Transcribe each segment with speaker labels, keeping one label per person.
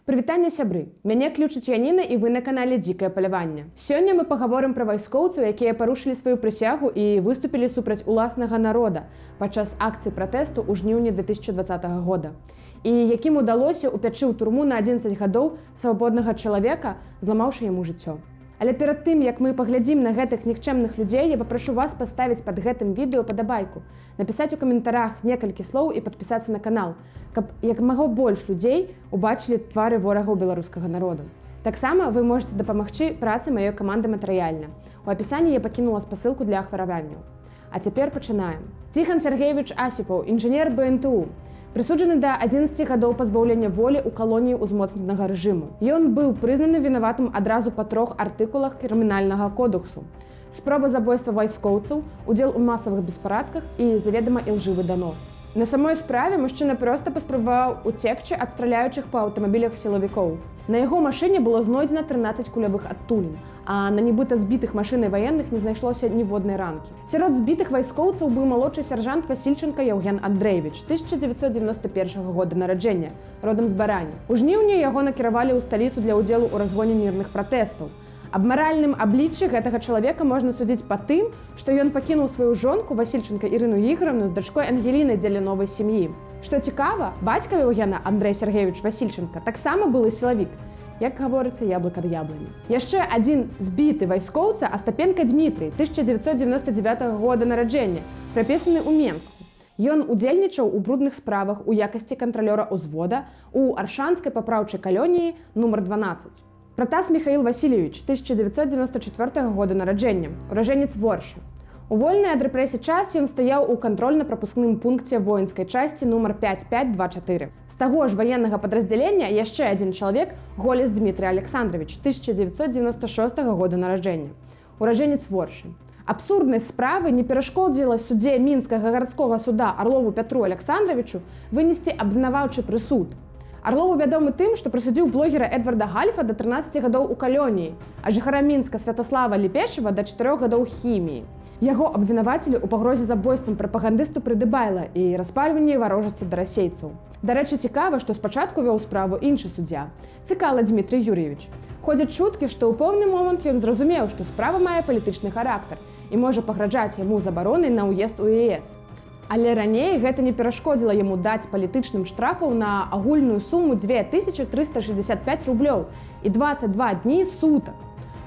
Speaker 1: Прывітанне, сябры! Мяне ключыць Яніна і вы на канале Дзікае паляванне. Сёння мы пагаворым пра вайскоўцаў, якія парушылі сваю прысягу і выступілі супраць уласнага народа падчас акцыі пратэсту ў жніўні 2020 года. І якім удалося ўпячы ў турму на 11 гадоў свабоднага чалавека, зламаўшы яму жыццё. Але перад тым, як мы паглядзім на гэтых нікчэмных людзей, я папрашу вас паставіць пад гэтым відэо падабайку, напісаць у каментарах некалькі слоў і падпісацца на канал, каб як мага больш людзей убачылі твары ворагаў беларускага народу. Таксама вы можете дапамагчы працы маёй каманды матэрыяльна. У апісанні я пакінула спасылку для ахвяраванняў. А цяпер пачынаем. Ціхан Сергеевич Асіпаў, інжынер БНТУ, прысуджаны да 11 гадоў пазбаўлення волі ў калоніі ўзмоцненага рэжыму. Ён быў прызнаны вінаватым адразу па 3 артыкулах крымінальнага кодексу: спроба забойства вайскоўцаў, удзел у масавых беспарадках і заведама ілжывы данос. На самой справе мужчына проста паспрабаваў уцекчы ад страляючых па аўтамабілях сілавікоў. На яго машыне было знойдзена 13 кулявых адтулін, а на нібыта збітых машынай ваенных не знайшлося ніводнай ранкі. Сярод збітых вайскоўцаў быў малодшы сяржант Васільченка Яўген Андрэевіч, 1991 года нараджэння, родам з Барані. У жніўні яго накіравалі ў сталіцу для ўдзелу ў разгоне мірных пратэстаў. Аб маральным абліччы гэтага чалавека можна судзіць па тым, што ён пакінуў сваю жонку Васільченка Ірыну Ігоровну з дачкой Ангелінай дзеля новай сям'і. Што цікава, бацька Яўгена Андрэй Сергеевич Васільченка таксама былы сілавік, як гаворыцца, яблык ад яблыні. Яшчэ адзін збіты вайскоўца Астапенка Дмітрый, 1999 года нараджэння, прапісаны ў Менску. Ён удзельнічаў у брудных справах у якасці кантралёра ўзвода ў Аршанскай папраўчай калоніі нумар 12. Пратас Михаил Васильевич, 1994 года нараджэння, ураджэнец Воршы. У вольны ад рэпрэсій час ён стаяў у кантрольна-прапускным пункце воінскай часці нумар 5524. З таго ж ваеннага падраздзялення яшчэ адзін чалавек, Голес Дмітрий Александрович, 1996 года нараджэння, ураджэнец Воршы. Абсурднасць справы не перашкодзіла суддзе мінскага гарадскога суда Арлову Пятру Александровичу вынесці абвінаваўчы прысуд. Арлову вядомы тым, што прысудзіў блогера Эдварда Гальфа да 13 гадоў у калоніі, а жыхара Мінска Святаслава Лепешева да 4 гадоў хіміі. Яго абвінавацілі ў пагрозе забойствам прапагандысту Прыдыбайла і распальванні варожасці да расейцаў. Дарэчы, цікава, што спачатку вёў справу іншы суддзя, Цыкала Дмітрий Юрьевич. Ходзяць чуткі, што ў пэўны момант ён зразумеў, што справа мае палітычны характар і можа пагражаць яму забаронай на ўезд у ЕС. Але раней гэта не перашкодзіла яму даць палітычным штрафаў на агульную суму 2365 рублёў і 22 дні сутак.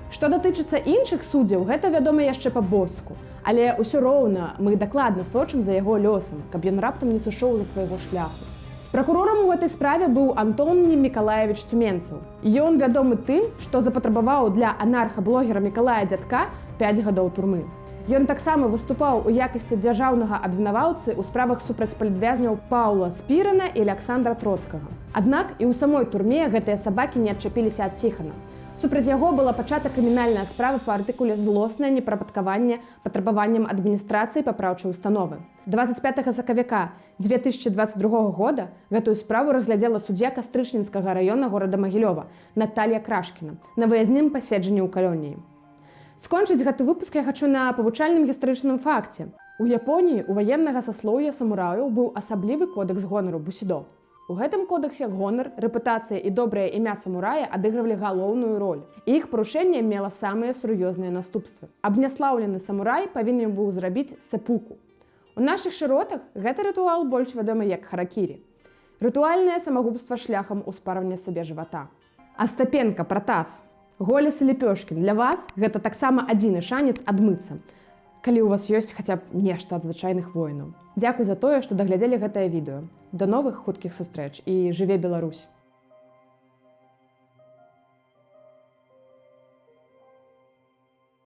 Speaker 1: Што датычыцца іншых суддзяў, гэта вядома яшчэ па-боску. Але ўсё роўна мы дакладна сочым за яго лёсам, каб ён раптам не сышоў за свайго шляху. Пракурорам у гэтай справе быў Антон Мікалаевич Цюменцаў. Ён вядомы тым, што запатрабаваў для анарха-блогера Мікалая Дзядка 5 гадоў турмы. Ён таксама выступаў у якасці дзяржаўнага абвінаваўцы ў справах супраць палітвязняў Паўла Спірана і Александра Троцкага. Аднак і ў самой турме гэтыя сабакі не адчапіліся ад Ціхана. Супраць яго была пачата крымінальная справа па артыкуле «Злоснае непрапаткаванне патрабаванням адміністрацыі папраўчай установы». 25 сакавіка 2022 года гэтую справу разглядзела суддзя Кастрычніцкага раёна горада Магілёва Наталья Крашкіна на выязным паседжанні ў калоніі. Скончыць гэты выпуск я хачу на павучальным гістарычным факце. У Японіі у ваеннага саслоўя самураяў быў асаблівы кодэкс гонару бусідо. У гэтым кодексе гонар, рэпутацыя і добрае імя самурая адыгрывалі галоўную роль. І іх парушэнне мела самыя сур'ёзныя наступствы. Абняслаўлены самурай павінен быў зрабіць сэпуку. У нашых шыротах гэты рытуал больш вядомы як харакірі. Рытуальнае самагубства шляхам успарвання сабе жывата. Астапенка, Пратас, Голес і Лепёшкін, для вас гэта таксама адзіны шанец адмыцца, калі ў вас ёсць хаця б нешта ад звычайных воінаў. Дзякуй за тое, што даглядзелі гэтае відэо. Да новых хуткіх сустрэч і жыве Беларусь!